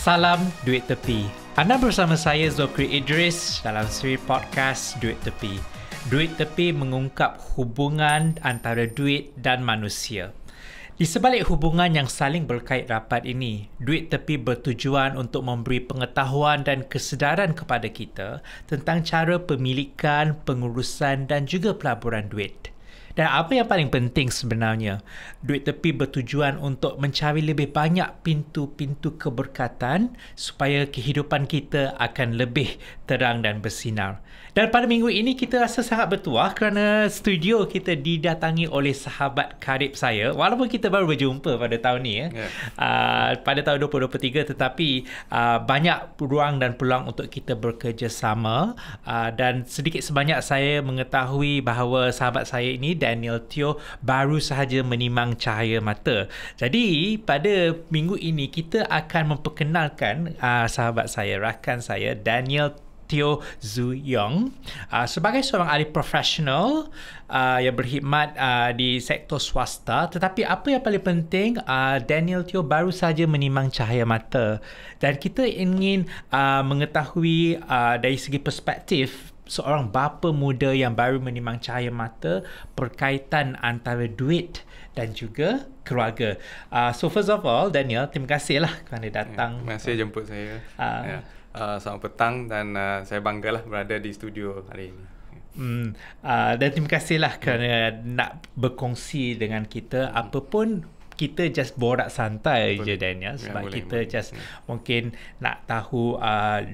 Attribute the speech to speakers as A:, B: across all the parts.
A: Salam Duit Tepi. Anda bersama saya Zokri Idris dalam siri podcast Duit Tepi. Duit Tepi mengungkap hubungan antara duit dan manusia. Di sebalik hubungan yang saling berkait rapat ini, Duit Tepi bertujuan untuk memberi pengetahuan dan kesedaran kepada kita tentang cara pemilikan, pengurusan dan juga pelaburan duit. Dan apa yang paling penting sebenarnya, Duit Tepi bertujuan untuk mencari lebih banyak pintu-pintu keberkatan supaya kehidupan kita akan lebih terang dan bersinar. Dan pada minggu ini kita rasa sangat bertuah kerana studio kita didatangi oleh sahabat karib saya. Walaupun kita baru berjumpa pada tahun ni, pada tahun 2023, tetapi banyak ruang dan peluang untuk kita bekerjasama. Dan sedikit sebanyak saya mengetahui bahawa sahabat saya ini, Daniel Teo, baru sahaja menimang cahaya mata. Jadi pada minggu ini kita akan memperkenalkan sahabat saya, rakan saya, Daniel Teo Zu Yong, sebagai seorang ahli profesional yang berkhidmat di sektor swasta. Tetapi apa yang paling penting, Daniel Teo baru saja menimang cahaya mata. Dan kita ingin mengetahui dari segi perspektif seorang bapa muda yang baru menimang cahaya mata berkaitan antara duit dan juga keluarga. So first of all, Daniel, terima kasihlah kerana datang.
B: Terima kasih jemput saya. Selamat petang dan saya banggalah berada di studio hari ini.
A: Dan terima kasihlah kerana nak berkongsi dengan kita. Apapun kita just borak santai je, Daniel, sebab kita just mungkin nak tahu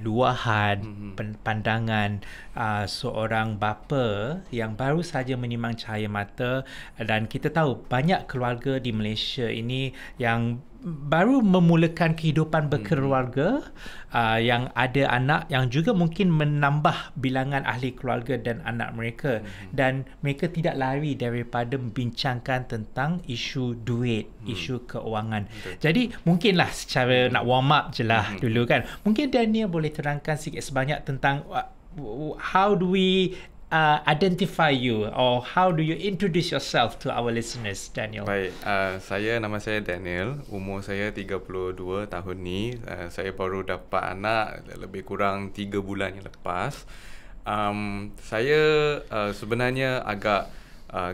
A: luahan pandangan seorang bapa yang baru saja menimang cahaya mata. Dan kita tahu banyak keluarga di Malaysia ini yang baru memulakan kehidupan berkeluarga, yang ada anak, yang juga mungkin menambah bilangan ahli keluarga dan anak mereka, dan mereka tidak lari daripada membincangkan tentang isu duit, isu keuangan. Jadi mungkinlah secara nak warm up je lah dulu kan. Mungkin Daniel boleh terangkan sikit sebanyak tentang how do we identify you, or how do you introduce yourself to our listeners, Daniel?
B: Baik, nama saya Daniel, umur saya 32 tahun ni. Saya baru dapat anak lebih kurang 3 bulan yang lepas. Saya sebenarnya agak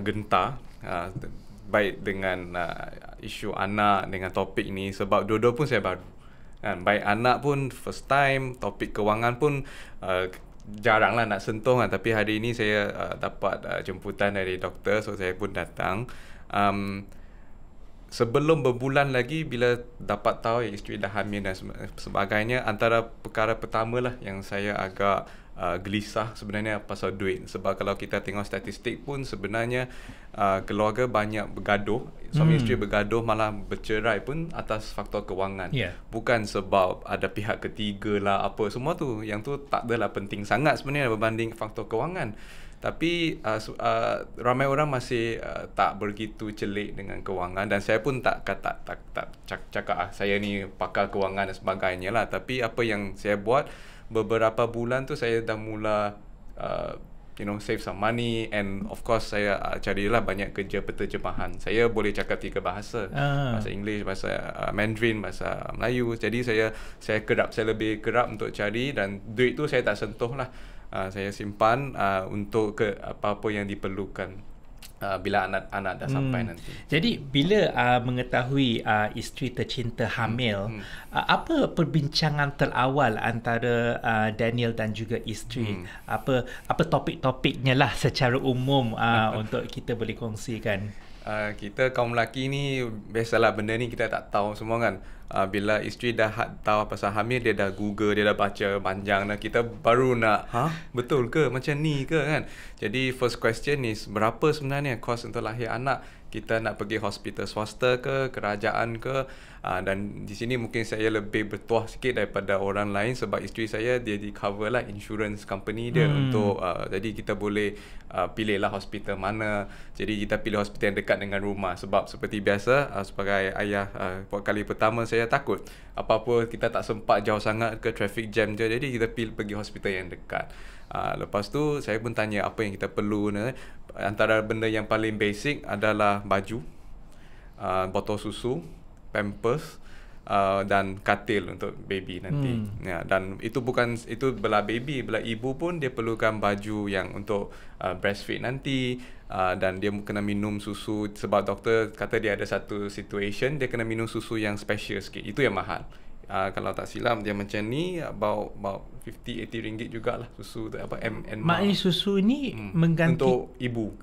B: gentar baik dengan isu anak, dengan topik ni, sebab dua-dua pun saya baru. Baik anak pun first time, topik kewangan pun jaranglah nak sentuh kan. Tapi hari ini saya dapat jemputan dari doktor, so saya pun datang. Sebelum berbulan lagi, bila dapat tahu isteri dah hamil dan sebagainya, antara perkara pertama lah yang saya agak gelisah sebenarnya pasal duit. Sebab kalau kita tengok statistik pun sebenarnya keluarga banyak bergaduh, suami isteri bergaduh, malah bercerai pun atas faktor kewangan. Bukan sebab ada pihak ketiga lah apa, semua tu, yang tu tak adalah penting sangat sebenarnya berbanding faktor kewangan. Tapi ramai orang masih tak begitu celik dengan kewangan, dan saya pun tak cakap saya ni pakar kewangan dan sebagainya lah. Tapi apa yang saya buat, beberapa bulan tu saya dah mula save some money, and of course saya carilah banyak kerja penterjemahan. Saya boleh cakap 3 bahasa, bahasa Inggeris, bahasa Mandarin, bahasa Melayu. Jadi saya lebih kerap untuk cari, dan duit tu saya tak sentuh lah. Saya simpan untuk apa-apa yang diperlukan bila anak-anak dah sampai nanti.
A: Jadi bila mengetahui isteri tercinta hamil, apa perbincangan terawal antara Daniel dan juga isteri? Apa topik-topiknya lah secara umum untuk kita boleh kongsikan?
B: Kita kaum lelaki ni, biasalah benda ni kita tak tahu semua kan. Bila isteri dah tahu pasal hamil, dia dah Google, dia dah baca panjang dah. Kita baru nak, betul ke macam ni ke kan. Jadi first question is, berapa sebenarnya kos untuk lahir anak? Kita nak pergi hospital swasta ke, kerajaan ke? Dan di sini mungkin saya lebih bertuah sikit daripada orang lain, sebab isteri saya dia di cover lah insurance company dia untuk jadi kita boleh pilih lah hospital mana. Jadi kita pilih hospital yang dekat dengan rumah, sebab seperti biasa sebagai ayah, buat kali pertama saya takut apa-apa kita tak sempat jauh sangat ke traffic jam je, jadi kita pergi hospital yang dekat. Lepas tu saya pun tanya apa yang kita perlu. Antara benda yang paling basic adalah baju, botol susu, Pampers, dan katil untuk baby nanti. Ya, dan itu belah baby, belah ibu pun dia perlukan baju yang untuk breastfeed nanti, dan dia kena minum susu sebab doktor kata dia ada satu situation dia kena minum susu yang special sikit. Itu yang mahal. Kalau tak silap dia macam ni about 50-80 ringgit jugalah susu apa
A: Maknanya susu ni mengganti
B: untuk ibu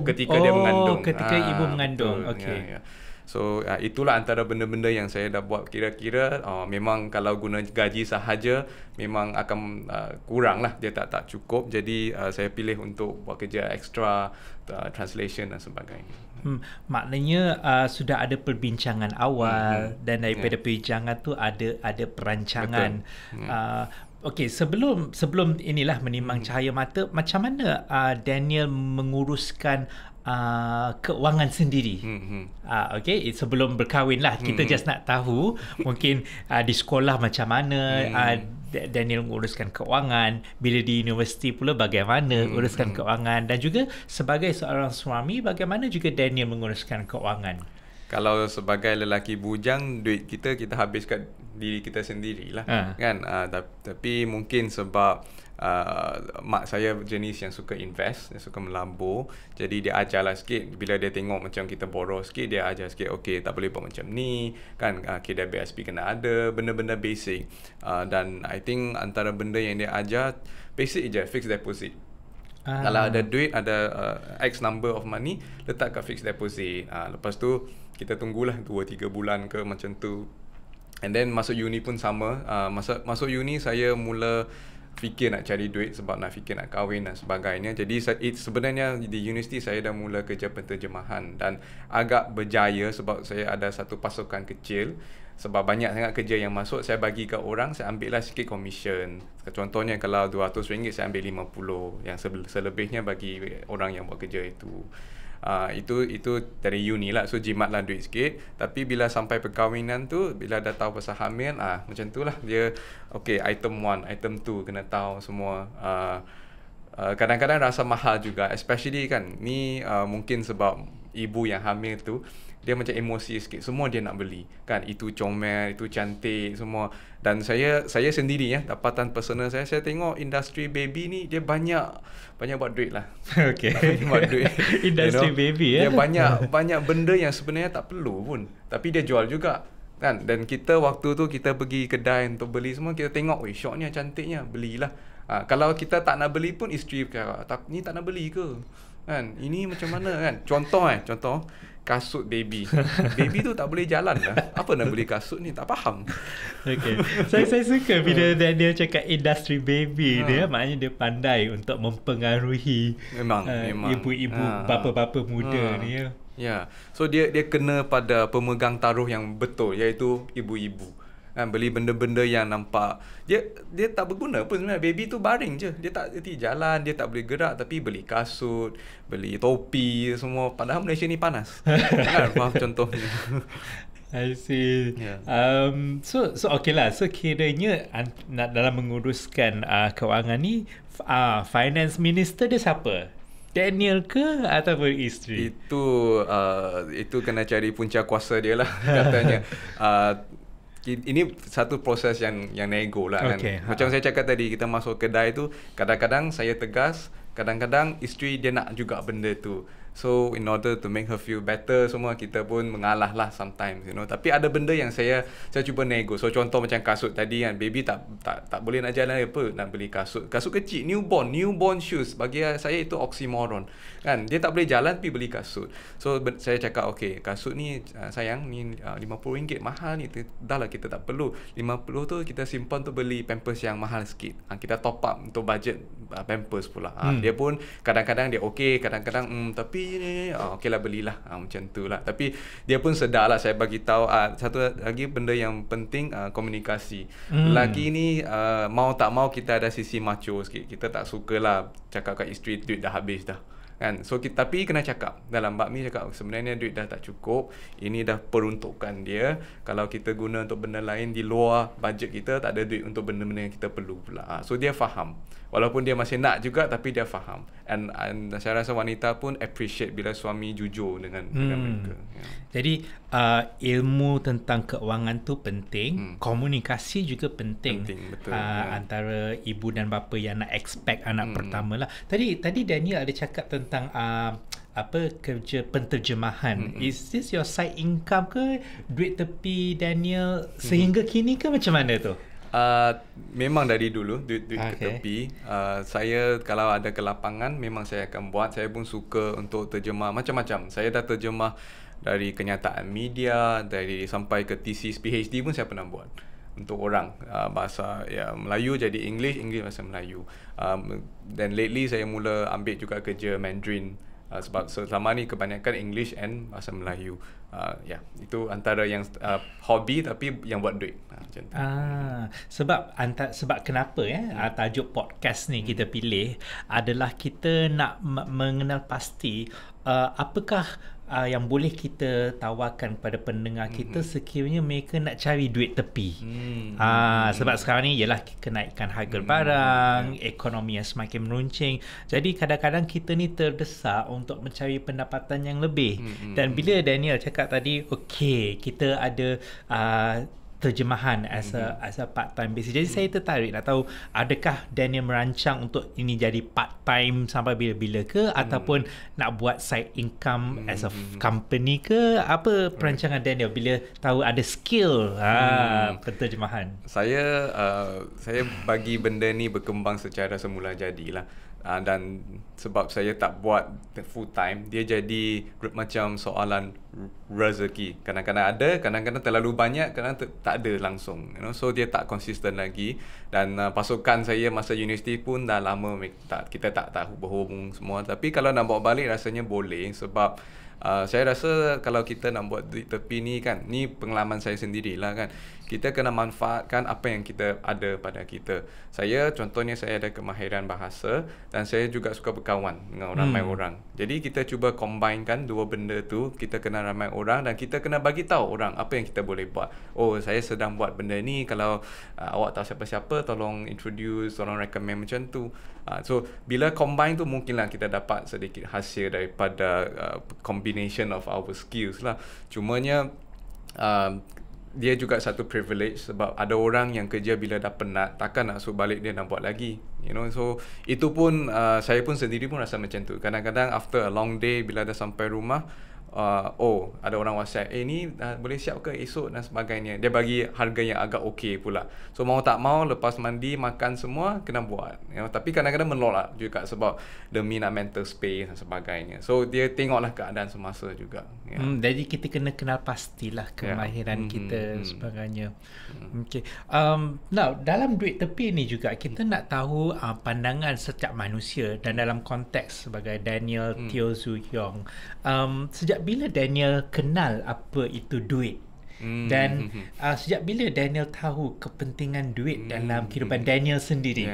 A: ketika
B: dia mengandung.
A: Ketika ibu mengandung.
B: Betul.
A: Okey.
B: Ya. So itulah antara benda-benda yang saya dah buat kira-kira memang kalau guna gaji sahaja memang akan kurang lah, dia tak cukup. Jadi saya pilih untuk buat kerja extra, translation dan sebagainya.
A: Maknanya sudah ada perbincangan awal dan daripada perbincangan tu ada perancangan. Okey, sebelum inilah menimang cahaya mata, macam mana Daniel menguruskan keuangan sendiri? Okey, sebelum berkahwin lah, kita just nak tahu mungkin di sekolah macam mana Daniel menguruskan keuangan, bila di universiti pula bagaimana uruskan keuangan, dan juga sebagai seorang suami bagaimana juga Daniel menguruskan keuangan.
B: Kalau sebagai lelaki bujang, duit kita habis kat diri kita sendirilah, kan. Tapi mungkin sebab mak saya jenis yang suka invest, dia suka melabur, jadi dia ajarlah sikit. Bila dia tengok macam kita borrow sikit, dia ajar sikit, okey tak boleh buat macam ni kan, KWSP kena ada, benda-benda basic. Dan I think antara benda yang dia ajar basic je, fixed deposit. Kalau ada duit, ada X number of money, letak kat fixed deposit. Lepas tu kita tunggulah 2-3 bulan ke macam tu. And then masuk uni pun sama. Masuk uni saya mula fikir nak cari duit sebab nak fikir nak kahwin dan sebagainya. Jadi sebenarnya di universiti saya dah mula kerja penterjemahan dan agak berjaya sebab saya ada satu pasukan kecil. Sebab banyak sangat kerja yang masuk, saya bagi ke orang, saya ambil lah sikit commission. Contohnya kalau RM200 saya ambil RM50, yang selebihnya bagi orang yang buat kerja itu. Itu dari uni lah, so jimatlah duit sikit. Tapi bila sampai perkahwinan tu, bila dah tahu pasal hamil, macam tu lah dia, okay, item 1, item 2 kena tahu semua. Kadang-kadang rasa mahal juga, especially kan ni mungkin sebab ibu yang hamil tu dia macam emosi sikit, semua dia nak beli kan, itu comel, itu cantik semua. Dan saya sendiri dapatan personal saya tengok industri baby ni dia banyak buat duit lah.
A: Okay.
B: Buat duit
A: industri baby
B: dia banyak benda yang sebenarnya tak perlu pun, tapi dia jual juga kan. Dan kita waktu tu kita pergi kedai untuk beli semua, kita tengok, weh syoknya, cantiknya, belilah. Kalau kita tak nak beli pun, isteri kata, ni tak nak beli ke kan, ini macam mana kan. Contoh kasut baby. Baby tu tak boleh jalan lah. Apa nak beli kasut ni? Tak faham.
A: Okay. Saya suka bila dia cakap industri baby dia, maknanya dia pandai untuk mempengaruhi
B: memang
A: ibu-ibu, bapa-bapa muda ni ya.
B: Ya. So dia kena pada pemegang taruh yang betul, iaitu ibu-ibu. Beli benda-benda yang nampak dia tak berguna pun sebenarnya. Baby tu baring je, dia tak reti jalan, dia tak boleh gerak, tapi beli kasut, beli topi semua, padahal Malaysia ni panas. Kan contohnya.
A: I see. Yeah. So okay lah. So kiranya dalam menguruskan keuangan ni, finance minister dia siapa? Daniel ke ataupun isteri?
B: Itu kena cari punca kuasa dia lah katanya. Ini satu proses yang nego lah kan. Macam saya cakap tadi, kita masuk kedai tu, kadang-kadang saya tegas, kadang-kadang isteri dia nak juga benda tu. So in order to make her feel better, semua kita pun mengalah lah sometimes, Tapi ada benda yang saya cuba nego. So contoh macam kasut tadi kan, baby tak boleh nak jalan apa, nak beli kasut kecil, newborn shoes. Bagi saya itu oxymoron kan. Dia tak boleh jalan tapi beli kasut. So saya cakap, okay, kasut ni sayang, ni RM50 mahal ni, dah lah kita tak perlu. 50 tu kita simpan untuk beli pampers yang mahal sikit. Kita top up untuk budget pampers pula. Dia pun kadang-kadang dia okay, kadang-kadang tapi okey lah, belilah, macam tu lah. Tapi dia pun sedar lah, saya bagi tahu. Satu lagi benda yang penting, komunikasi. Lagi ni mau tak mau kita ada sisi macho sikit. Kita tak sukalah cakap kat isteri duit dah habis dah kan. So tapi kena cakap dalam bab ni, cakap sebenarnya duit dah tak cukup, ini dah peruntukan dia. Kalau kita guna untuk benda lain di luar bajet kita, tak ada duit untuk benda-benda yang kita perlu pula. So dia faham, walaupun dia masih nak juga, tapi dia faham. and saya rasa wanita pun appreciate bila suami jujur dengan mereka.
A: Jadi ilmu tentang keuangan tu penting, komunikasi juga penting,
B: betul.
A: Antara ibu dan bapa yang nak expect anak pertama lah. Tadi Daniel ada cakap tentang kerja penterjemahan. Is this your side income ke, duit tepi Daniel sehingga kini ke, macam mana tu?
B: Memang dari dulu duit ke tepi. Saya kalau ada ke lapangan memang saya akan buat. Saya pun suka untuk terjemah macam-macam. Saya dah terjemah dari kenyataan media, dari sampai ke thesis PhD pun saya pernah buat untuk orang, bahasa Melayu jadi English bahasa Melayu. Dan lately saya mula ambil juga kerja Mandarin, sebab selama ni kebanyakan English and bahasa Melayu. Itu antara yang hobi tapi yang buat duit, macam tu.
A: Sebab kenapa tajuk podcast ni kita pilih adalah kita nak mengenal pasti apakah yang boleh kita tawarkan kepada pendengar kita sekiranya mereka nak cari duit tepi. Sebab sekarang ni ialah kenaikan harga barang, ekonomi yang semakin meruncing. Jadi kadang-kadang kita ni terdesak untuk mencari pendapatan yang lebih. Dan bila Daniel cakap tadi, okey, kita ada terjemahan as a part-time basis. Jadi saya tertarik nak tahu, adakah Daniel merancang untuk ini jadi part-time sampai bila-bila ke, ataupun nak buat side income as a company ke? Apa perancangan Daniel bila tahu ada skill penterjemahan?
B: Saya bagi benda ni berkembang secara semula jadilah. Dan sebab saya tak buat full time, dia jadi macam soalan rezeki. Kadang-kadang ada, kadang-kadang terlalu banyak, kadang-kadang tak ada langsung, so dia tak konsisten lagi. Dan pasukan saya masa universiti pun dah lama kita tak berhubung semua. Tapi kalau nak bawa balik rasanya boleh, sebab saya rasa kalau kita nak buat duit tepi ni kan, ni pengalaman saya sendirilah kan, kita kena manfaatkan apa yang kita ada pada kita. Contohnya saya ada kemahiran bahasa dan saya juga suka berkawan dengan ramai orang. Jadi kita cuba combinekan dua benda tu, kita kena ramai orang dan kita kena bagi tahu orang apa yang kita boleh buat. Oh, saya sedang buat benda ni, kalau awak tahu siapa-siapa, tolong introduce, tolong recommend, macam tu. So bila combine tu mungkinlah kita dapat sedikit hasil daripada combination of our skills lah. Cumanya dia juga satu privilege, sebab ada orang yang kerja bila dah penat, takkan nak suruh balik dia nak buat lagi, so itu pun saya pun sendiri pun rasa macam tu. Kadang-kadang after a long day, bila dah sampai rumah, ada orang WhatsApp, ni boleh siap ke esok dan sebagainya. Dia bagi harga yang agak okey pula. So mau tak mau, lepas mandi makan semua kena buat. Tapi kadang-kadang menolak juga sebab demi nak mental space dan sebagainya. So dia tengoklah keadaan semasa juga.
A: Jadi kita kena kenal pastilah kemahiran kita dan sebagainya. Okay. Now dalam duit tepi ni juga kita nak tahu pandangan setiap manusia, dan dalam konteks sebagai Daniel Teo Zu Hyong, sejak bila Daniel kenal apa itu duit? Dan sejak bila Daniel tahu kepentingan duit dalam kehidupan Daniel sendiri?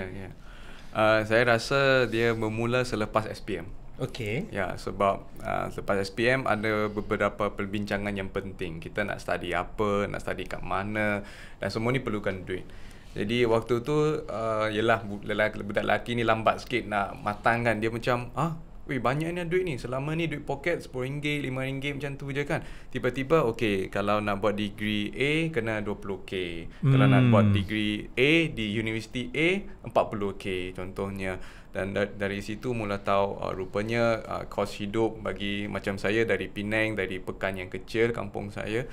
B: Saya rasa dia bermula selepas SPM.
A: Okey.
B: Sebab selepas SPM ada beberapa perbincangan yang penting. Kita nak study apa, nak study kat mana, dan semua ni perlukan duit. Jadi waktu tu yelah budak lelaki ni lambat sikit nak matangkan. Dia macam banyaknya duit ni. Selama ni duit poket RM10, RM5 macam tu je kan. Tiba-tiba kalau nak buat degree A kena 20k. Kalau nak buat degree A di universiti A 40k contohnya. Dan dari situ mula tahu rupanya kos hidup bagi macam saya dari Penang, dari pekan yang kecil kampung saya,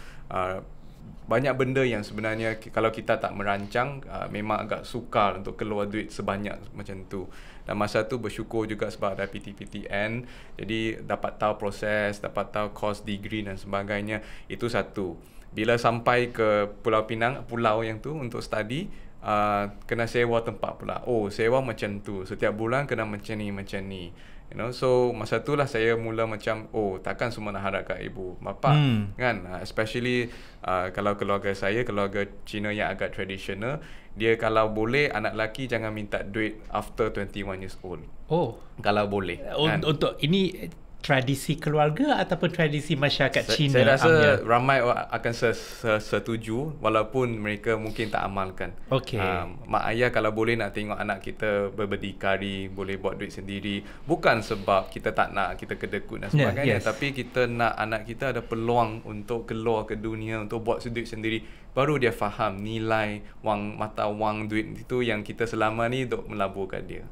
B: banyak benda yang sebenarnya kalau kita tak merancang memang agak sukar untuk keluar duit sebanyak macam tu. Dan masa tu bersyukur juga sebab ada PTPTN, jadi dapat tahu proses, dapat tahu kos degree dan sebagainya. Itu satu. Bila sampai ke Pulau Pinang, pulau yang tu untuk study, kena sewa tempat pula. Sewa macam tu, setiap bulan kena macam ni. So masa tu lah saya mula macam takkan semua nak harap kat ibu bapa kan, especially kalau keluarga saya, keluarga Cina yang agak traditional, dia kalau boleh anak lelaki jangan minta duit after 21 years old. Kalau boleh kan?
A: Untuk ini tradisi keluarga ataupun tradisi masyarakat Cina?
B: Saya rasa
A: Amir?
B: ramai akan setuju walaupun mereka mungkin tak amalkan.
A: Okey.
B: Mak ayah kalau boleh nak tengok anak kita berberdikari, boleh buat duit sendiri, bukan sebab kita tak nak kita kedekut dan sebagainya, tapi kita nak anak kita ada peluang untuk keluar ke dunia, untuk buat duit sendiri, baru dia faham nilai mata wang duit itu yang kita selama ni duk melaburkan dia.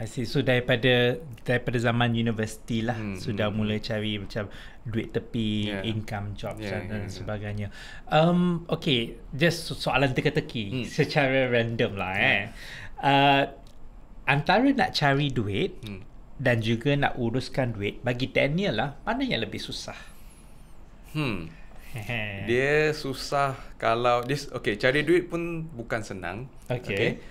A: I see. So daripada zaman universiti lah sudah mula cari macam duit tepi, income jobs dan sebagainya. Okay, just soalan teka-teki secara random lah antara nak cari duit dan juga nak uruskan duit, bagi Daniel lah, mana yang lebih susah?
B: Dia susah kalau cari duit pun bukan senang. Okay.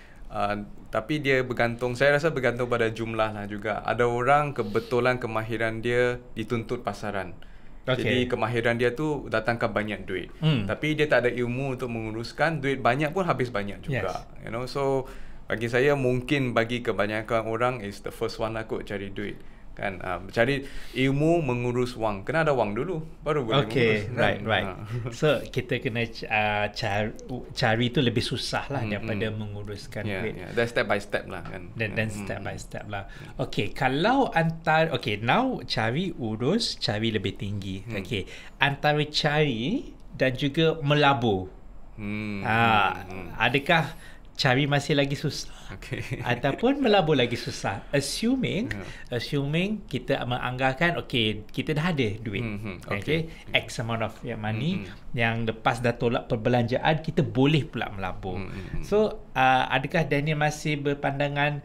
B: Tapi dia bergantung, saya rasa bergantung pada jumlah lah juga. Ada orang kebetulan kemahiran dia dituntut pasaran. Jadi kemahiran dia tu datangkan banyak duit. Tapi dia tak ada ilmu untuk menguruskan, duit banyak pun habis banyak juga. You know, so bagi saya mungkin bagi kebanyakan orang is the first one lah kot cari duit. Kan cari ilmu mengurus wang, kena ada wang dulu baru boleh mengurus.
A: Right. So kita kena cari tu lebih susah lah daripada menguruskan duit.
B: Dan step by step lah kan.
A: Dan step by step lah. Okay, kalau now cari lebih tinggi. Okay, antara cari dan juga melabur, adakah cari masih lagi susah ataupun melabur lagi susah, assuming kita menganggarkan kita dah ada duit, X amount of money yang lepas dah tolak perbelanjaan, kita boleh pula melabur. So adakah Daniel masih berpandangan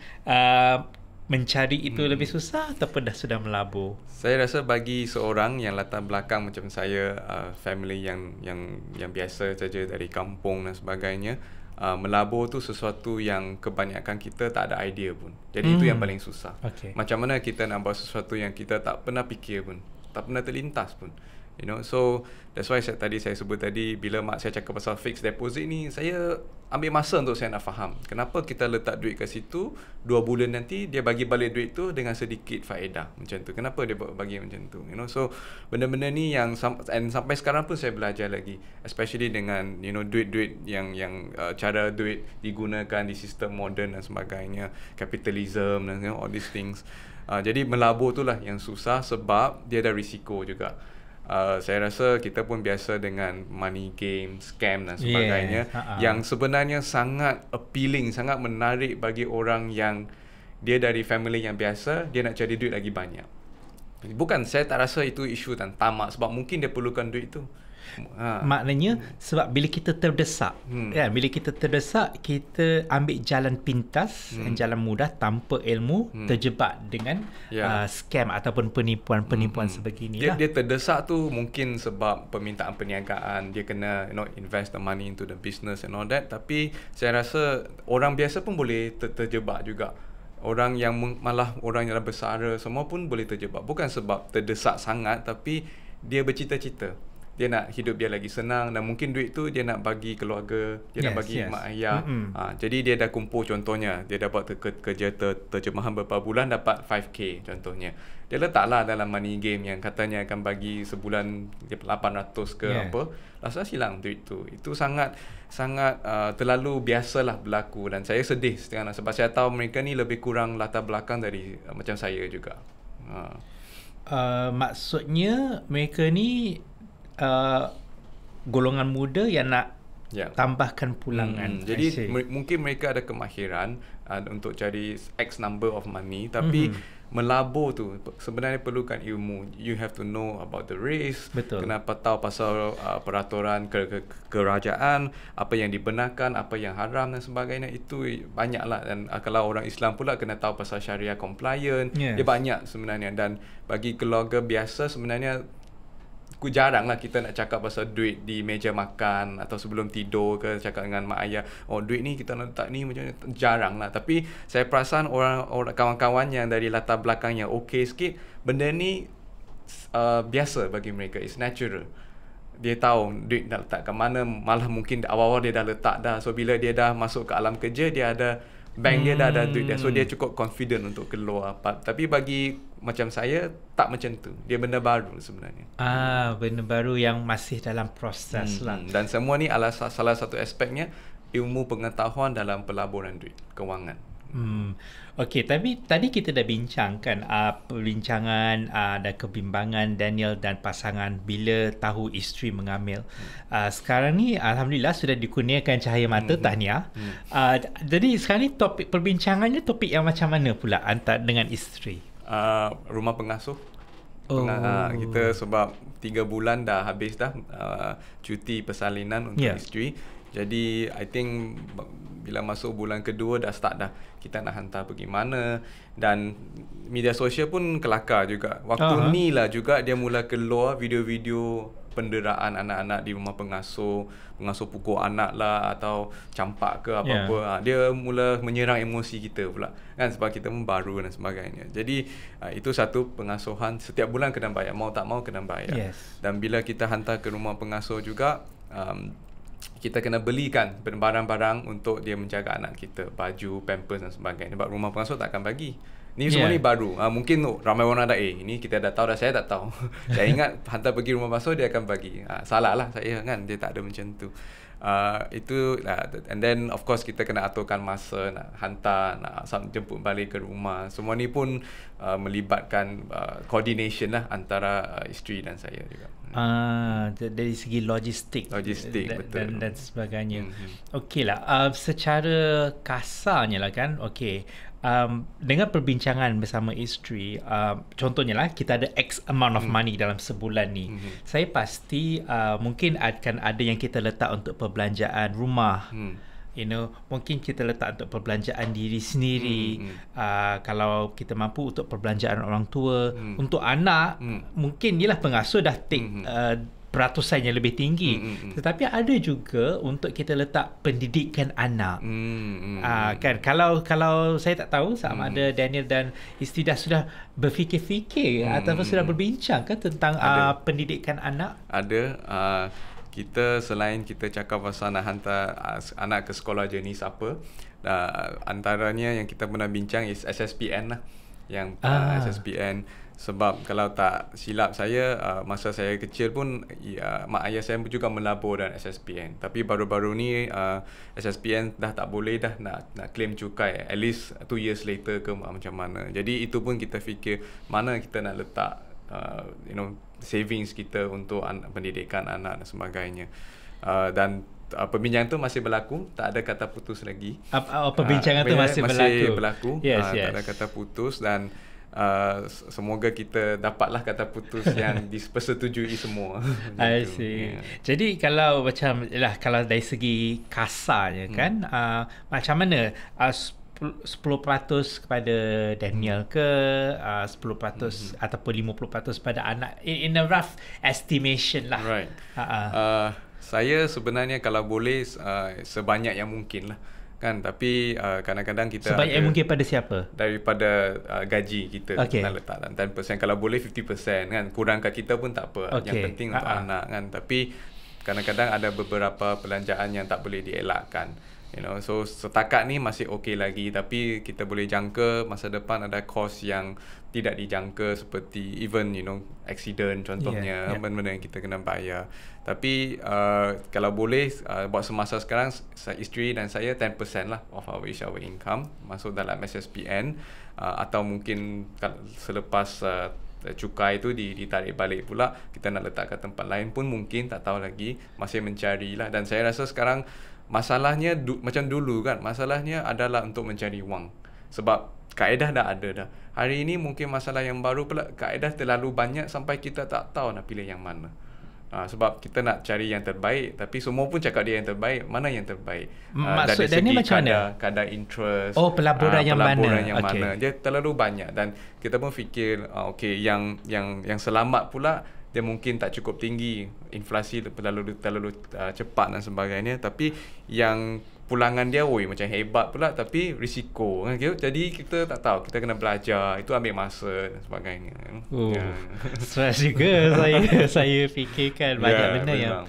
A: mencari itu lebih susah ataupun sudah melabur?
B: Saya rasa bagi seorang yang latar belakang macam saya, family yang biasa saja dari kampung dan sebagainya, melabur tu sesuatu yang kebanyakan kita tak ada idea pun. Jadi itu yang paling susah. Macam mana kita nak buat sesuatu yang kita tak pernah fikir pun, tak pernah terlintas pun. You know, so that's why saya sebut tadi, bila mak saya cakap pasal fixed deposit ni, saya ambil masa untuk saya nak faham kenapa kita letak duit kat situ, 2 bulan nanti dia bagi balik duit tu dengan sedikit faedah macam tu. Kenapa dia bagi macam tu? You know, so benda-benda ni yang sampai sekarang pun saya belajar lagi, especially dengan duit-duit yang cara duit digunakan di sistem moden dan sebagainya, capitalism dan all these things. Jadi melabur tu lah yang susah sebab dia ada risiko juga. Saya rasa kita pun biasa dengan money game, scam dan sebagainya, yang sebenarnya sangat appealing, sangat menarik bagi orang yang dia dari family yang biasa, dia nak cari duit lagi banyak. Bukan, saya tak rasa itu isu dan tamak, sebab mungkin dia perlukan duit tu.
A: Maknanya sebab bila kita terdesak, bila kita terdesak, kita ambil jalan pintas, jalan mudah tanpa ilmu, terjebak dengan scam ataupun penipuan sebeginilah.
B: Dia terdesak tu mungkin sebab permintaan perniagaan, dia kena invest the money into the business and all that. Tapi saya rasa orang biasa pun boleh terjebak juga. Orang yang malah orang yang bersara semua pun boleh terjebak, bukan sebab terdesak sangat, tapi dia bercita-cita, dia nak hidup dia lagi senang, dan mungkin duit tu dia nak bagi keluarga, dia nak bagi mak ayah. Jadi dia dah kumpul, contohnya dia dapat kerja terjemahan beberapa bulan, dapat 5k contohnya, dia letaklah dalam money game yang katanya akan bagi sebulan 800 ke apa, rasa hilang duit tu. Itu sangat terlalu biasalah berlaku, dan saya sedih setengah sebab saya tahu mereka ni lebih kurang latar belakang dari macam saya juga.
A: Maksudnya mereka ni golongan muda yang nak tambahkan pulangan.
B: Jadi mungkin mereka ada kemahiran untuk cari X number of money, tapi melabur tu sebenarnya perlukan ilmu. You have to know about the risk. Kenapa tahu pasal peraturan kerajaan, apa yang dibenarkan, apa yang haram dan sebagainya. Itu banyaklah. Dan kalau orang Islam pula kena tahu pasal syariah compliant. Dia banyak sebenarnya. Dan bagi keluarga biasa sebenarnya jaranglah kita nak cakap pasal duit di meja makan atau sebelum tidur ke, cakap dengan mak ayah, duit ni kita nak letak ni, macam ni. Jaranglah. Tapi saya perasan orang kawan-kawan yang dari latar belakang yang okey sikit, benda ni biasa bagi mereka, it's natural. Dia tahu duit nak letak kat mana, malah mungkin awal-awal dia dah letak dah. So bila dia dah masuk ke alam kerja, dia ada bank dia dah ada duit dia, so dia cukup confident untuk keluar. Tapi bagi macam saya tak macam tu, dia benda baru sebenarnya.
A: Benda baru yang masih dalam proses lah.
B: Dan semua ni adalah salah satu aspeknya ilmu pengetahuan dalam pelaburan duit kewangan.
A: Okey, tapi tadi kita dah bincangkan perbincangan dan kebimbangan Daniel dan pasangan bila tahu isteri mengamil. Sekarang ni alhamdulillah sudah dikurniakan cahaya mata, tahniah. Jadi sekarang ni topik perbincangannya topik yang macam mana pula antara dengan isteri?
B: Rumah pengasuh. Kita sebab 3 bulan dah habis dah cuti persalinan untuk isteri. Jadi I think bila masuk bulan kedua dah start dah kita nak hantar pergi mana, dan media sosial pun kelakar juga. Waktu ni lah juga dia mula keluar video-video penderaan anak-anak di rumah pengasuh pukul anak lah atau campak ke apa-apa. Dia mula menyerang emosi kita pula kan, sebab kita pun baru dan sebagainya. Jadi itu satu pengasuhan setiap bulan kena bayar, mau tak mau kena bayar. Dan bila kita hantar ke rumah pengasuh juga kita kena belikan barang-barang untuk dia menjaga anak kita, baju, pampers dan sebagainya. Sebab rumah pengasuh tak akan bagi. Ni semua ni baru. Mungkin ramai orang dah ni kita dah tahu dah, saya tak tahu. Saya ingat hantar pergi rumah pengasuh dia akan bagi. Salah lah saya kan, dia tak ada macam tu. Itu and then of course kita kena aturkan masa nak hantar, nak jemput balik ke rumah. Semua ni pun melibatkan coordination lah antara isteri dan saya juga.
A: Dari segi logistik
B: betul.
A: Dan sebagainya. Okeylah, secara kasarnya lah kan, dengan perbincangan bersama isteri, contohnya lah kita ada X amount of money dalam sebulan ni. Saya pasti mungkin akan ada yang kita letak untuk perbelanjaan rumah. Mungkin kita letak untuk perbelanjaan diri sendiri. Kalau kita mampu untuk perbelanjaan orang tua. Untuk anak, mungkin yelah pengasuh dah take peratusan yang lebih tinggi. Tetapi ada juga untuk kita letak pendidikan anak. Kan kalau saya tak tahu sama ada Daniel dan isteri sudah berfikir-fikir ataupun sudah berbincang kan tentang pendidikan anak?
B: Ada. Kita selain kita cakap pasal nak hantar anak ke sekolah jenis apa, antaranya yang kita pernah bincang is SSPN lah. Yang SSPN, sebab kalau tak silap saya, masa saya kecil pun mak ayah saya juga melabur dan SSPN. Tapi baru-baru ni SSPN dah tak boleh dah nak claim cukai at least 2 years later ke macam mana. Jadi itu pun kita fikir mana kita nak letak savings kita untuk pendidikan anak dan sebagainya. Dan perbincangan tu masih berlaku, tak ada kata putus lagi.
A: Perbincangan tu masih berlaku.
B: Tak ada kata putus, dan semoga kita dapatlah kata putus yang dipersetujui semua.
A: I see. Jadi kalau macam kalau dari segi kasarnya kan, macam mana 10% kepada Daniel ke 10% ataupun 50% pada anak, in a rough estimation lah.
B: Right. Saya sebenarnya kalau boleh sebanyak yang mungkin lah kan, tapi kadang-kadang kita
A: sebanyak yang mungkin pada siapa?
B: Daripada gaji kita nak letak, dan 10%, kalau boleh 50% kan, kurangkan kita pun tak apa. Yang penting untuk anak kan. Tapi kadang-kadang ada beberapa belanjaan yang tak boleh dielakkan. So setakat ni masih okey lagi, tapi kita boleh jangka masa depan ada kos yang tidak dijangka, seperti even accident contohnya, benda-benda yang kita kena bayar. Tapi kalau boleh buat semasa sekarang, isteri dan saya 10% lah of our income masuk dalam SSPN, atau mungkin selepas cukai tu ditarik balik pula, kita nak letak ke tempat lain pun mungkin, tak tahu lagi, masih mencarilah. Dan saya rasa sekarang masalahnya macam dulu kan, masalahnya adalah untuk mencari wang. Sebab kaedah dah ada dah. Hari ini mungkin masalah yang baru pula, kaedah terlalu banyak sampai kita tak tahu nak pilih yang mana. Sebab kita nak cari yang terbaik, tapi semua pun cakap dia yang terbaik. Mana yang terbaik?
A: Maksud dari segi
B: kadar interest.
A: Pelaburan yang mana?
B: Dia terlalu banyak, dan kita pun fikir yang selamat pula, dia mungkin tak cukup tinggi, inflasi terlalu cepat dan sebagainya. Tapi yang pulangan dia macam hebat pula, tapi risiko kan. Jadi kita tak tahu, kita kena belajar, itu ambil masa dan sebagainya.
A: Stres juga saya fikirkan banyak benda yang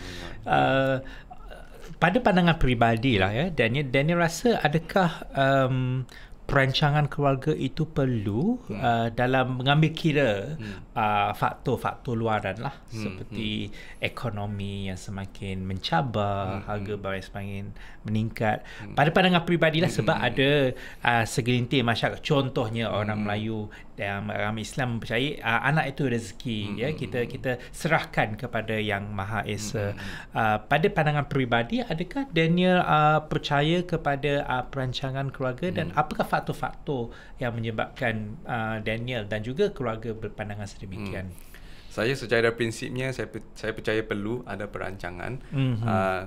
A: pada pandangan peribadi lah ya, Daniel rasa adakah perancangan keluarga itu perlu dalam mengambil kira faktor-faktor luaran lah, seperti ekonomi yang semakin mencabar, harga barang semakin meningkat. Pada pandangan peribadi lah, sebab ada segelintir masyarakat, contohnya orang Melayu dan orang Islam percaya anak itu rezeki, ya, kita serahkan kepada Yang Maha Esa. Pada pandangan peribadi, adakah Daniel percaya kepada perancangan keluarga, dan apakah faktor-faktor yang menyebabkan Daniel dan juga keluarga berpandangan sedemikian?
B: Saya secara prinsipnya saya percaya perlu ada perancangan.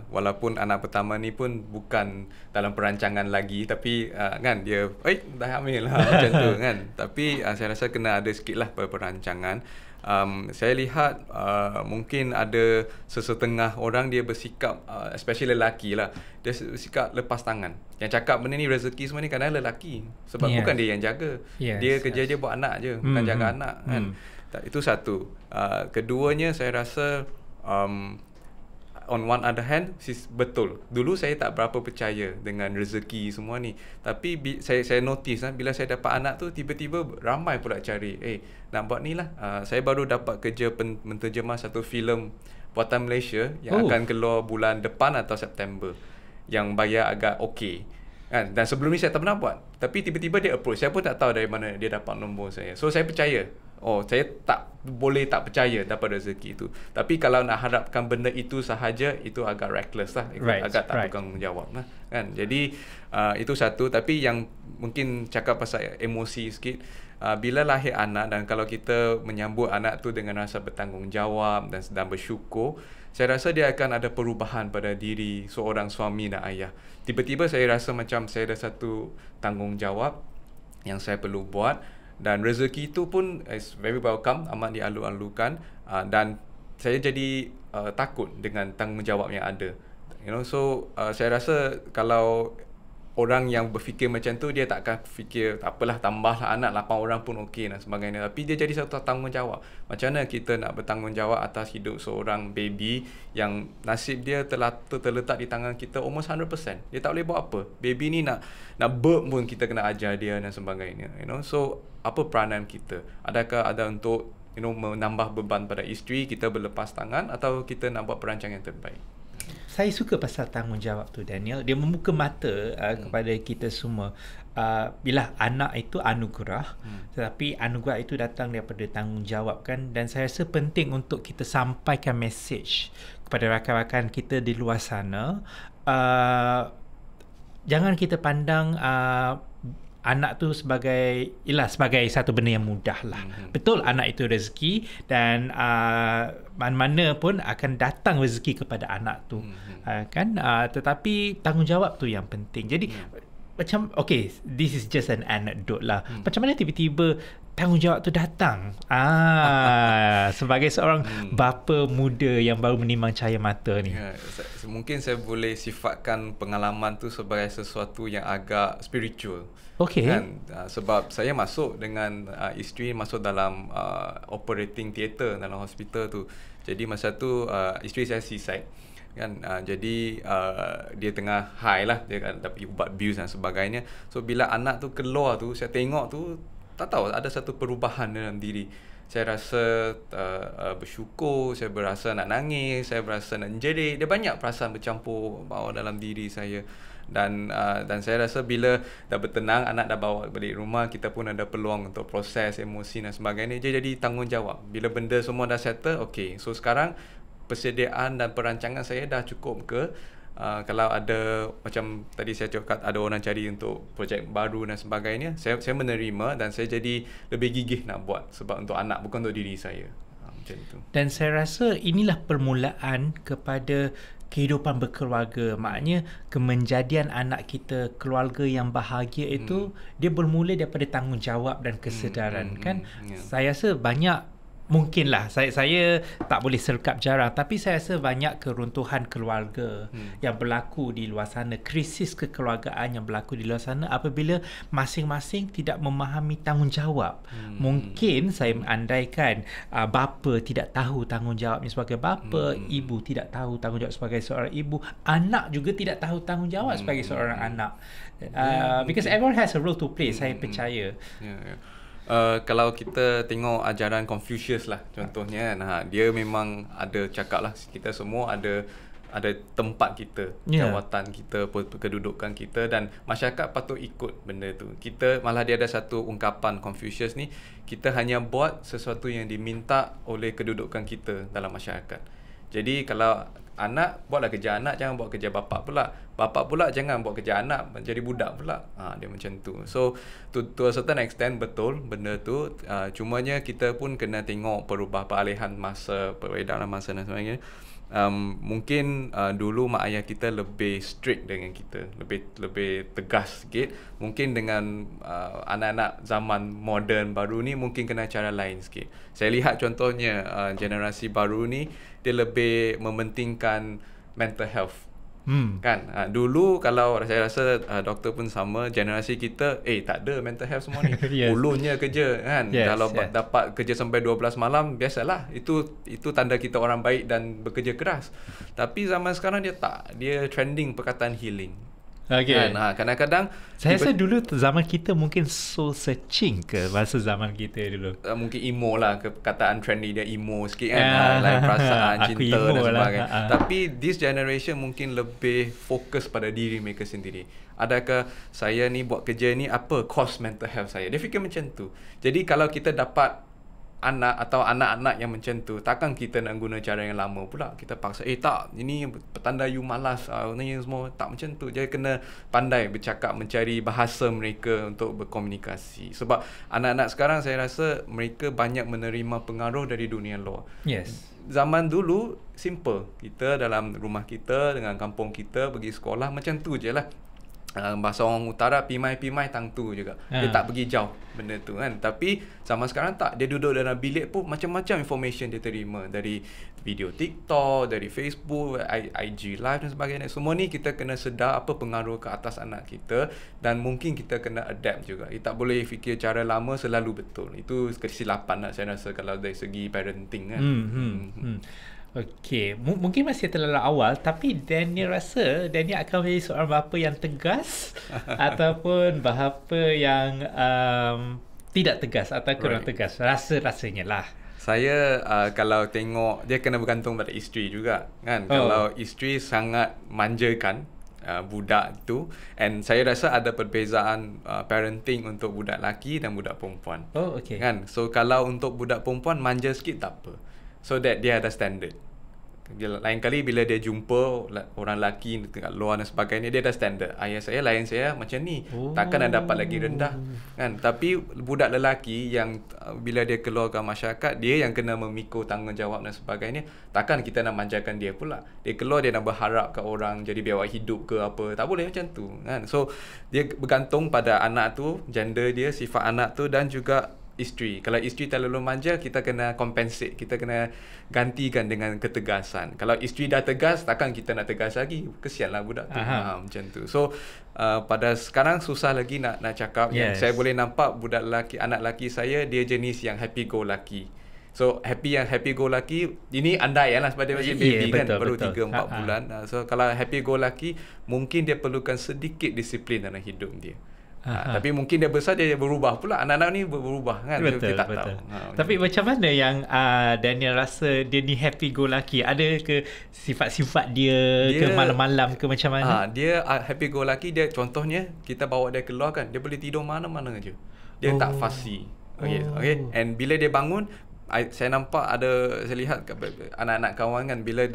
B: Walaupun anak pertama ni pun bukan dalam perancangan lagi, tapi kan dia dah hamil lah macam tu kan. Tapi saya rasa kena ada sikitlah perancangan. Saya lihat mungkin ada sesetengah orang dia bersikap, especially lelaki lah, dia bersikap lepas tangan. Yang cakap benda ni rezeki semua ni kadang lelaki, sebab bukan dia yang jaga. Dia kerja je buat anak je, bukan jaga anak kan. Itu satu. Keduanya saya rasa on one other hand, betul. Dulu saya tak berapa percaya dengan rezeki semua ni. Tapi saya notice bila saya dapat anak tu, tiba-tiba ramai pula cari, nak buat ni lah. Saya baru dapat kerja menterjemah satu filem buatan Malaysia yang akan keluar bulan depan atau September, yang bayar agak okey kan. Dan sebelum ni saya tak pernah buat, tapi tiba-tiba dia approach. Saya pun tak tahu dari mana dia dapat nombor saya. So saya percaya. Saya tak boleh tak percaya dapat rezeki itu. Tapi kalau nak harapkan benda itu sahaja, itu agak reckless lah, agak tak bertanggungjawab lah kan. Jadi itu satu. Tapi yang mungkin cakap pasal emosi sikit, bila lahir anak, dan kalau kita menyambut anak tu dengan rasa bertanggungjawab dan sedang bersyukur, saya rasa dia akan ada perubahan pada diri seorang suami dan ayah. Tiba-tiba saya rasa macam saya ada satu tanggungjawab yang saya perlu buat, dan rezeki itu pun is very welcome, amat dialu-alukan, dan saya jadi takut dengan tanggungjawab yang ada. So saya rasa kalau orang yang berfikir macam tu, dia tak akan fikir tak apalah, tambahlah anak 8 orang pun okey dan sebagainya. Tapi dia jadi satu tanggungjawab. Macam mana kita nak bertanggungjawab atas hidup seorang baby yang nasib dia terletak di tangan kita almost 100%. Dia tak boleh buat apa. Baby ni nak burp pun kita kena ajar dia dan sebagainya. So apa peranan kita? Adakah ada untuk menambah beban pada isteri, kita berlepas tangan, atau kita nak buat perancangan yang terbaik?
A: Saya suka pasal tanggungjawab tu, Daniel. Dia membuka mata kepada kita semua. Bila anak itu anugerah, tetapi anugerah itu datang daripada tanggungjawab kan. Dan saya rasa penting untuk kita sampaikan message kepada rakan-rakan kita di luar sana. Jangan kita pandang anak tu sebagai satu benda yang mudah lah. Betul, anak itu rezeki, dan mana-mana pun akan datang rezeki kepada anak tu, kan. Tetapi tanggungjawab tu yang penting. Jadi macam, okay, this is just an anecdote lah. Macam mana tiba-tiba tanggungjawab tu datang sebagai seorang bapa muda yang baru menimang cahaya mata ni?
B: Mungkin saya boleh sifatkan pengalaman tu sebagai sesuatu yang agak spiritual. Kan? Sebab saya masuk dengan isteri masuk dalam operating theatre dalam hospital tu. Jadi masa tu isteri saya seaside kan. Jadi dia tengah high lah, dia dapat ubat bius dan sebagainya. So bila anak tu keluar tu, saya tengok tu, tak tahu ada satu perubahan dalam diri. Saya rasa bersyukur, saya berasa nak nangis, saya berasa nak jerit. Dia banyak perasaan bercampur bawa dalam diri saya. Dan saya rasa bila dah bertenang, anak dah bawa balik rumah, kita pun ada peluang untuk proses emosi dan sebagainya. Dia jadi tanggungjawab. Bila benda semua dah settle, okay, so sekarang persediaan dan perancangan saya dah cukup ke? Kalau ada, macam tadi saya cakap, ada orang cari untuk projek baru dan sebagainya, saya menerima, dan saya jadi lebih gigih nak buat, sebab untuk anak, bukan untuk diri saya. Macam itu.
A: Dan saya rasa inilah permulaan kepada kehidupan berkeluarga. Maknanya kemenjadian anak kita keluarga yang bahagia itu dia bermula daripada tanggungjawab dan kesedaran kan. Saya rasa banyak mungkinlah saya tak boleh serkap jarang, tapi saya rasa banyak keruntuhan keluarga yang berlaku di luar sana, krisis kekeluargaan yang berlaku di luar sana apabila masing-masing tidak memahami tanggungjawab. Mungkin saya andaikan bapa tidak tahu tanggungjawabnya sebagai bapa, ibu tidak tahu tanggungjawab sebagai seorang ibu, anak juga tidak tahu tanggungjawab sebagai seorang anak. Because everyone has a role to play, saya percaya.
B: Kalau kita tengok ajaran Confucius lah contohnya, dia memang ada cakap lah, kita semua ada tempat kita, jawatan kita, kedudukan kita, dan masyarakat patut ikut benda tu. Kita malah dia ada satu ungkapan Confucius ni, kita hanya buat sesuatu yang diminta oleh kedudukan kita dalam masyarakat. Jadi kalau anak, buatlah kerja anak, jangan buat kerja bapak pula. Bapak pula jangan buat kerja anak, jadi budak pula. Dia macam tu. So to a certain extent betul benda tu. Cumanya kita pun kena tengok peralihan masa, peredaran masa dan sebagainya. Mungkin dulu mak ayah kita lebih strict dengan kita, lebih tegas sikit. Mungkin dengan anak-anak zaman moden baru ni mungkin kena cara lain sikit. Saya lihat contohnya generasi baru ni dia lebih mementingkan mental health. Kan dulu kalau saya rasa doktor pun sama, generasi kita tak ada mental health semua ni. Yes. Ulunnya kerja kan. Kalau dapat kerja sampai 12 malam biasalah, itu tanda kita orang baik dan bekerja keras. Tapi zaman sekarang dia tak, dia trending perkataan healing.
A: Okay.
B: Kadang-kadang
A: saya rasa dulu zaman kita mungkin soul searching ke masa zaman kita dulu.
B: Mungkin emo lah, perkataan trendy dia emo sikit kan. Lain perasaan, cinta dan sebagainya. Tapi this generation mungkin lebih fokus pada diri mereka sendiri. Adakah saya ni buat kerja ni apa cost mental health saya? Dia fikir macam tu. Jadi kalau kita dapat anak atau anak-anak yang macam tu, takkan kita nak guna cara yang lama pula. Kita paksa, tak, ini petanda you malas, ni semua. Tak macam tu. Jadi kena pandai bercakap, mencari bahasa mereka untuk berkomunikasi. Sebab anak-anak sekarang saya rasa mereka banyak menerima pengaruh dari dunia luar.
A: Yes.
B: Zaman dulu simple. Kita dalam rumah kita dengan kampung kita pergi sekolah macam tu je lah. Bahasa orang utara pimai-pimai tang tu juga. Dia tak pergi jauh benda tu kan. Tapi zaman sekarang tak, dia duduk dalam bilik pun macam-macam information dia terima, dari video TikTok, dari Facebook, IG live dan sebagainya. Semua ni kita kena sedar apa pengaruh ke atas anak kita, dan mungkin kita kena adapt juga. Kita tak boleh fikir cara lama selalu betul. Itu kesilapan lah saya rasa kalau dari segi parenting kan.
A: Okey, mungkin masih terlalu awal, tapi Daniel rasa Daniel akan menjadi seorang bapa yang tegas ataupun bapa yang tidak tegas atau kurang tegas. Rasanya lah.
B: Saya kalau tengok, dia kena bergantung pada isteri juga kan. Kalau isteri sangat manjakan budak tu, and saya rasa ada perbezaan parenting untuk budak lelaki dan budak perempuan.
A: Okay.
B: Kan? So kalau untuk budak perempuan manja sikit tak apa. So that dia ada standard. Lain kali bila dia jumpa orang lelaki dekat luar dan sebagainya, dia ada standard. Ayah saya, lain saya macam ni. Takkan nak dapat lagi rendah kan. Tapi budak lelaki yang bila dia keluar ke masyarakat, dia yang kena memikul tanggungjawab dan sebagainya. Takkan kita nak manjakan dia pula. Dia keluar, dia nak berharap ke orang jadi biawak hidup ke apa. Tak boleh macam tu kan. So dia bergantung pada anak tu, gender dia, sifat anak tu, dan juga isteri. Kalau isteri terlalu manja, kita kena compensate, kita kena gantikan dengan ketegasan. Kalau isteri dah tegas, takkan kita nak tegas lagi. Kesianlah budak tu. Macam tu. So pada sekarang susah lagi nak cakap. Yes. Saya boleh nampak budak lelaki, anak lelaki saya, dia jenis yang happy go lucky. So happy go lucky, ini andai lah sebab dia masih baby kan, baru 3-4 bulan. So kalau happy go lucky, mungkin dia perlukan sedikit disiplin dalam hidup dia. Tapi mungkin dia besar, dia berubah pula. Anak-anak ni berubah kan.
A: Betul,
B: kita tak
A: betul.
B: tahu.
A: Tapi macam mana yang Daniel rasa dia ni happy go lucky? Ada ke sifat-sifat dia ke malam-malam ke macam mana?
B: Dia happy go lucky. Dia contohnya kita bawa dia keluar kan, dia boleh tidur mana-mana aja. Dia tak fussy. Okay. And bila dia bangun, saya nampak saya lihat anak-anak kawan kan, bila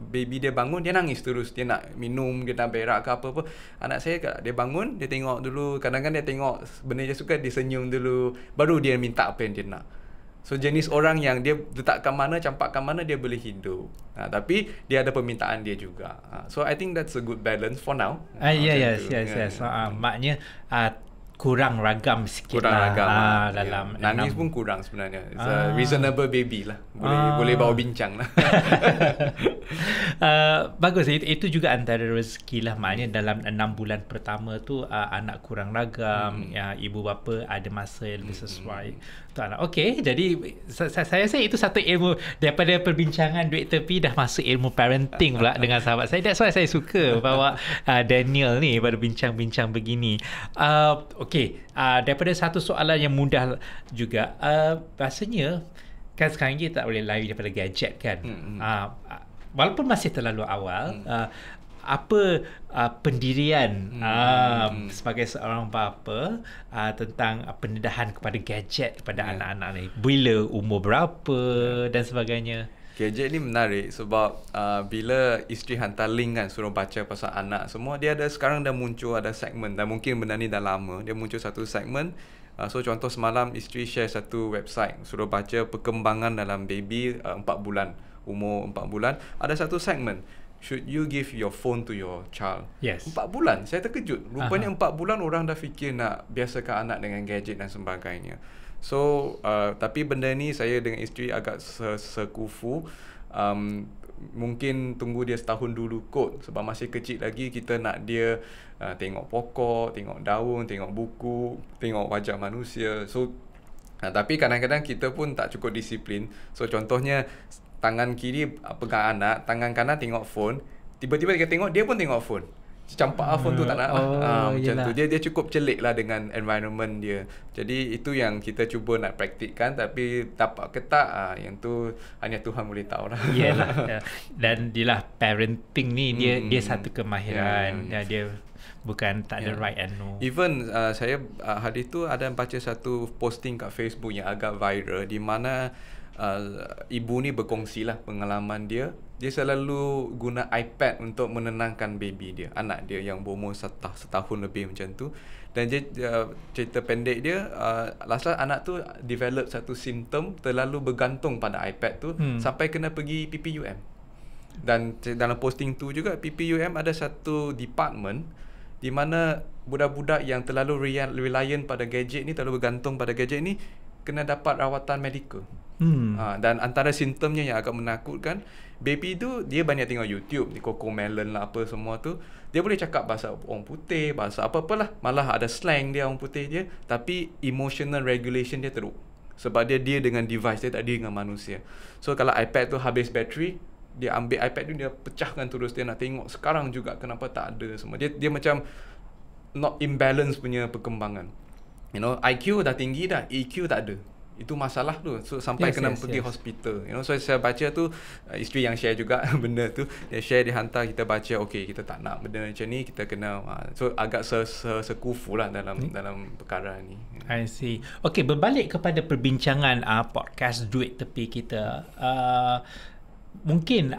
B: baby dia bangun, dia nangis terus. Dia nak minum, dia nak berak ke apa-apa. Anak saya dia bangun, dia tengok dulu. Kadang-kadang dia tengok benda dia suka, dia senyum dulu, baru dia minta apa yang dia nak. So jenis orang yang dia letakkan mana, campakkan mana, dia boleh hidup. Tapi dia ada permintaan dia juga. So I think that's a good balance for now.
A: Yes. Maknanya kurang ragam sikit
B: kurang
A: lah
B: ragam
A: dalam
B: nangis pun kurang sebenarnya. It's a reasonable baby lah. Boleh bawa bincang lah.
A: Bagus, itu juga antara rezeki lah. Maknanya dalam 6 bulan pertama tu anak kurang ragam, ibu bapa ada masa yang lebih sesuai untuk anak. Okey, jadi saya rasa itu satu ilmu daripada perbincangan duit tepi dah masuk ilmu parenting pula dengan sahabat saya. That's why saya suka bawa Daniel ni pada bincang-bincang begini. Okey, daripada satu soalan yang mudah juga, rasanya kan sekarang ni kita tak boleh lari daripada gadget kan. Walaupun masih terlalu awal, apa pendirian sebagai seorang bapa tentang pendedahan kepada gadget kepada anak-anak ni, bila umur berapa dan sebagainya?
B: Gadget ni menarik sebab bila isteri hantar link kan, suruh baca pasal anak semua, dia ada sekarang dah muncul ada segmen, dan mungkin benda ni dah lama, dia muncul satu segmen. So contoh semalam isteri share satu website, suruh baca perkembangan dalam baby 4 bulan, umur 4 bulan. Ada satu segmen, should you give your phone to your child?
A: Yes.
B: 4 bulan, saya terkejut. Rupanya 4 bulan orang dah fikir nak biasakan anak dengan gadget dan sebagainya. So tapi benda ni saya dengan isteri agak sekufu. Mungkin tunggu dia setahun dulu kot, sebab masih kecil lagi. Kita nak dia tengok pokok, tengok daun, tengok buku, tengok wajah manusia. So tapi kadang-kadang kita pun tak cukup disiplin. So contohnya tangan kiri pegang anak, tangan kanan tengok phone, tiba-tiba dia tengok, dia pun tengok phone. Campak phone tu tak nak macam tu. Dia cukup celik lah dengan environment dia. Jadi itu yang kita cuba nak praktikkan, tapi dapat ke tak, yang tu hanya Tuhan boleh tahu lah.
A: Yalah. Dan dialah parenting ni dia satu kemahiran. Dia bukan tak ada right and no.
B: Even saya hari tu ada baca satu posting kat Facebook yang agak viral, di mana ibu ni berkongsi lah pengalaman dia. Dia selalu guna iPad untuk menenangkan baby dia, anak dia yang berumur setahun lebih macam tu. Dan dia, cerita pendek dia, last anak tu develop satu simptom terlalu bergantung pada iPad tu sampai kena pergi PPUM. Dan dalam posting tu juga, PPUM ada satu department di mana budak-budak yang terlalu reliant pada gadget ni, terlalu bergantung pada gadget ni, kena dapat rawatan medikal. Dan antara simptomnya yang agak menakutkan, baby tu dia banyak tengok YouTube, di Cocomelon lah apa semua tu. Dia boleh cakap bahasa orang putih, bahasa apa-apalah, malah ada slang dia orang putih dia, tapi emotional regulation dia teruk. Sebab dia dengan device, dia tak dengan manusia. So kalau iPad tu habis bateri, dia ambil iPad tu, dia pecahkan terus. Dia nak tengok sekarang juga kenapa tak ada semua. Dia macam not imbalance punya perkembangan. You know, IQ dah tinggi dah, EQ tak ada. Itu masalah tu. So sampai kena pergi hospital. You know, so saya baca tu, isteri yang share juga benda tu. Dia share, dia hantar, kita baca, okey, kita tak nak benda macam ni, kita kena so agak sekufu lah dalam perkara ni.
A: I see. Okey, berbalik kepada perbincangan podcast Duit Tepi kita. Mungkin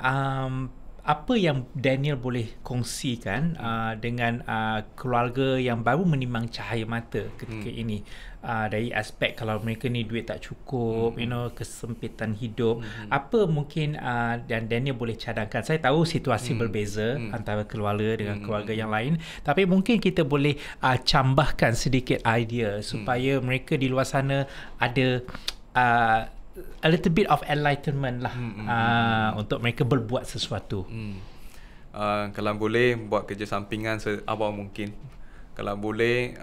A: apa yang Daniel boleh kongsikan dengan keluarga yang baru menimang cahaya mata ketika ini, dari aspek kalau mereka ni duit tak cukup, you know, kesempitan hidup, apa mungkin dan Daniel boleh cadangkan. Saya tahu situasi berbeza antara keluarga dengan keluarga yang lain, tapi mungkin kita boleh cambahkan sedikit idea supaya mereka di luar sana ada a little bit of enlightenment lah, untuk mereka berbuat sesuatu.
B: Kalau boleh buat kerja sampingan seawal mungkin. Kalau boleh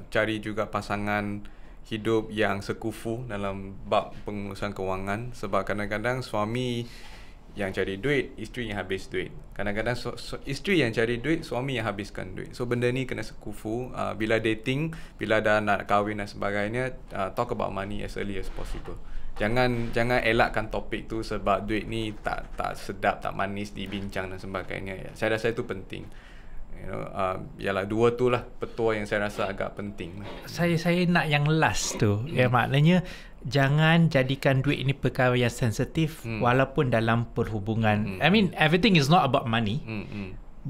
B: cari juga pasangan hidup yang sekufu dalam bab pengurusan kewangan. Sebab kadang-kadang suami yang cari duit, isteri yang habis duit. Kadang-kadang isteri yang cari duit, suami yang habiskan duit. So benda ni kena sekufu. Bila dating, bila dah nak kahwin dan sebagainya, talk about money as early as possible. Jangan elakkan topik tu sebab duit ni tak sedap, tak manis dibincang dan sebagainya. Saya rasa itu penting. You know, yalah, dua tu lah petua yang saya rasa agak penting.
A: Saya nak yang last tu. Ya, maknanya jangan jadikan duit ini perkara yang sensitif walaupun dalam perhubungan. I mean, everything is not about money.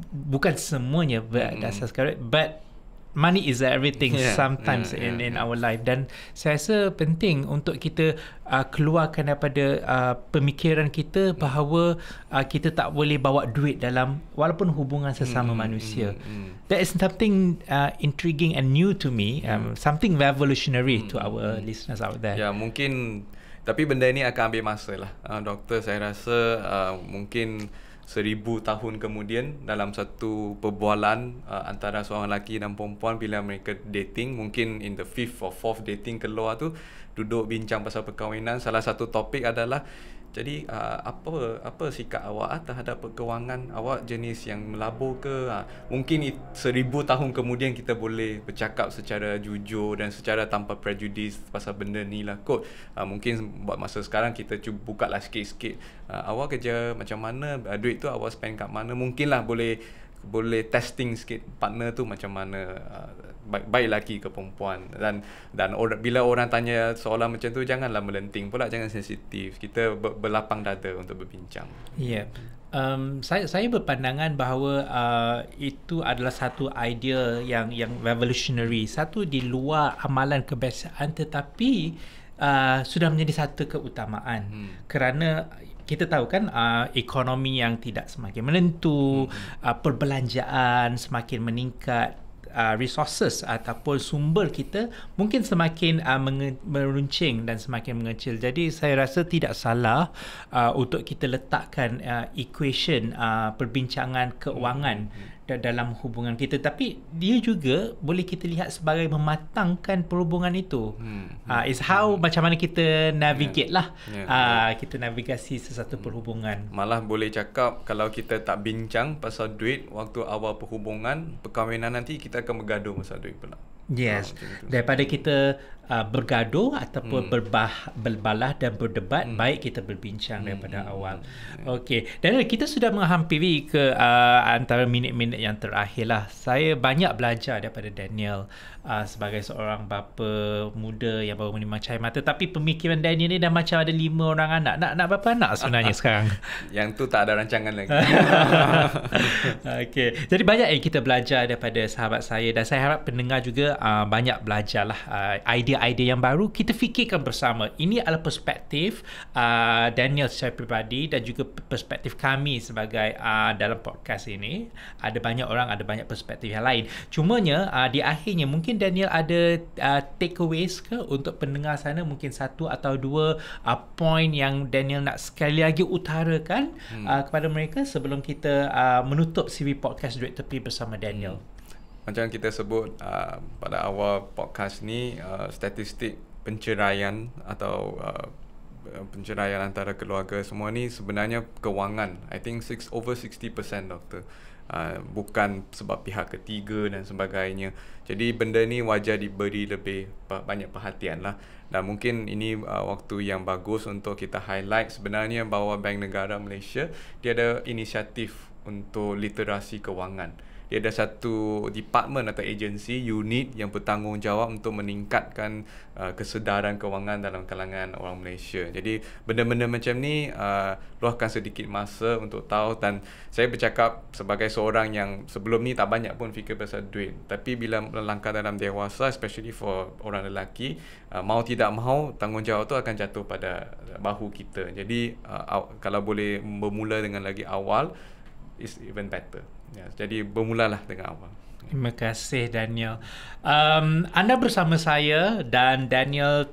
A: Bukan semuanya berdasarkan, but money is everything sometimes in our life, dan saya rasa penting untuk kita keluarkan daripada pemikiran kita bahawa kita tak boleh bawa duit dalam walaupun hubungan sesama manusia. That is something intriguing and new to me, something revolutionary to our listeners out there.
B: Ya, mungkin tapi benda ni akan ambil masa lah, doktor. Saya rasa mungkin 1000 tahun kemudian dalam satu perbualan antara seorang lelaki dan perempuan bila mereka dating, mungkin in the 5th or 4th dating keluar tu, duduk bincang pasal perkahwinan, salah satu topik adalah jadi apa sikap awak terhadap kewangan awak, jenis yang melabur ke? Mungkin 1000 tahun kemudian kita boleh bercakap secara jujur dan secara tanpa prejudis pasal benda ni lah kot. Mungkin buat masa sekarang kita cuba buka lah sikit-sikit, awak kerja macam mana, duit tu awak spend kat mana, mungkin lah boleh testing sikit partner tu macam mana, baik lelaki ke perempuan. Dan bila orang tanya soalan macam tu, janganlah melenting pula, jangan sensitif, kita berlapang dada untuk berbincang.
A: Ya, saya berpandangan bahawa itu adalah satu idea yang revolutionary, satu di luar amalan kebiasaan, tetapi sudah menjadi satu keutamaan. Kerana kita tahu kan ekonomi yang tidak semakin menentu, perbelanjaan semakin meningkat, resources ataupun sumber kita mungkin semakin meruncing dan semakin mengecil. Jadi saya rasa tidak salah untuk kita letakkan equation perbincangan keuangan dalam hubungan kita, tapi dia juga boleh kita lihat sebagai mematangkan perhubungan itu. Is how macam mana kita navigate lah, kita navigasi sesuatu perhubungan.
B: Malah boleh cakap kalau kita tak bincang pasal duit waktu awal perhubungan, perkahwinan nanti kita akan bergaduh pasal duit pula.
A: Yes, daripada kita bergaduh ataupun berbalah dan berdebat, baik kita berbincang daripada awal. Okey, dan kita sudah menghampiri ke antara minit-minit yang terakhir lah. Saya banyak belajar daripada Daniel sebagai seorang bapa muda yang baru menerima cahaya mata. Tapi pemikiran Daniel ni dah macam ada 5 orang anak. Nak berapa anak sebenarnya sekarang?
B: Yang tu tak ada rancangan lagi.
A: Okey, jadi banyak yang kita belajar daripada sahabat saya, dan saya harap pendengar juga banyak belajar lah idea-idea yang baru. Kita fikirkan bersama. Ini adalah perspektif Daniel secara peribadi dan juga perspektif kami sebagai dalam podcast ini. Ada banyak orang, ada banyak perspektif yang lain. Cumanya di akhirnya mungkin Daniel ada takeaways ke untuk pendengar sana, mungkin 1 atau 2 point yang Daniel nak sekali lagi utarakan kepada mereka sebelum kita menutup siri podcast Duit Tepi bersama Daniel.
B: Macam kita sebut pada awal podcast ni, statistik penceraian atau penceraian antara keluarga semua ni sebenarnya kewangan. I think over 60%, doktor. Bukan sebab pihak ketiga dan sebagainya. Jadi benda ni wajar diberi lebih banyak perhatian lah. Dan mungkin ini waktu yang bagus untuk kita highlight sebenarnya bahawa Bank Negara Malaysia dia ada inisiatif untuk literasi kewangan. Dia ada satu department atau agensi, unit yang bertanggungjawab untuk meningkatkan kesedaran kewangan dalam kalangan orang Malaysia. Jadi benda-benda macam ni luahkan sedikit masa untuk tahu. Dan saya bercakap sebagai seorang yang sebelum ni tak banyak pun fikir pasal duit, tapi bila melangkah dalam dewasa, especially for orang lelaki, mau tidak mau tanggungjawab tu akan jatuh pada bahu kita. Jadi kalau boleh bermula dengan lagi awal, is even better. Ya, jadi bermulalah dengan awal.
A: Terima kasih Daniel. Anda bersama saya dan Daniel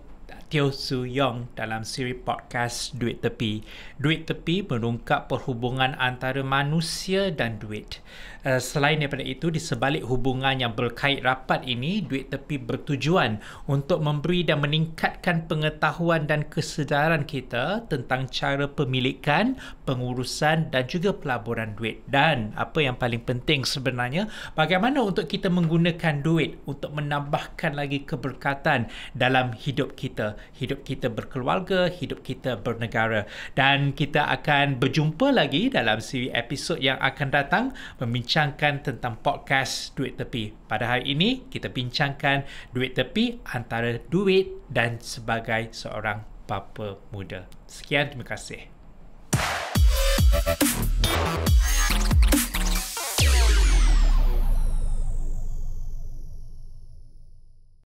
A: Teo Su Yong dalam siri podcast Duit Tepi. Duit Tepi merungkap perhubungan antara manusia dan duit. Selain daripada itu, di sebalik hubungan yang berkait rapat ini, Duit Tepi bertujuan untuk memberi dan meningkatkan pengetahuan dan kesedaran kita tentang cara pemilikan, pengurusan dan juga pelaburan duit. Dan apa yang paling penting sebenarnya, bagaimana untuk kita menggunakan duit untuk menambahkan lagi keberkatan dalam hidup kita. Hidup kita berkeluarga, hidup kita bernegara. Dan kita akan berjumpa lagi dalam siri episod yang akan datang membincangkan tentang podcast Duit Tepi. Pada hari ini kita bincangkan Duit Tepi antara duit dan sebagai seorang bapa muda. Sekian, terima kasih.